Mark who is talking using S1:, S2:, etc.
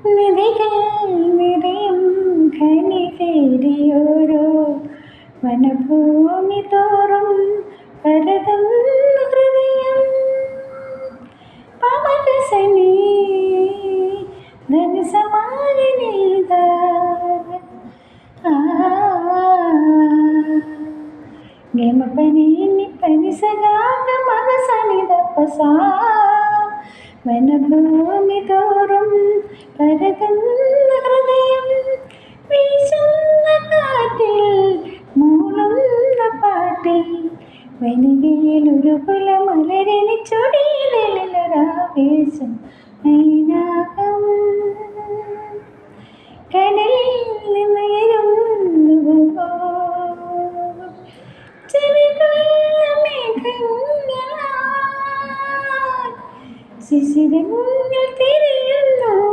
S1: നിധികൾ നിറയും ഖനി തേടിയോരോ വനഭൂമി തോറും പരതുന്ന ഹൃദയം പമകസനി ധനസമാനീത ഗമപനി നിപ്പനി സഗാഗ മഗസനിത പസാ വനഭൂമി തോറും പരതുന്ന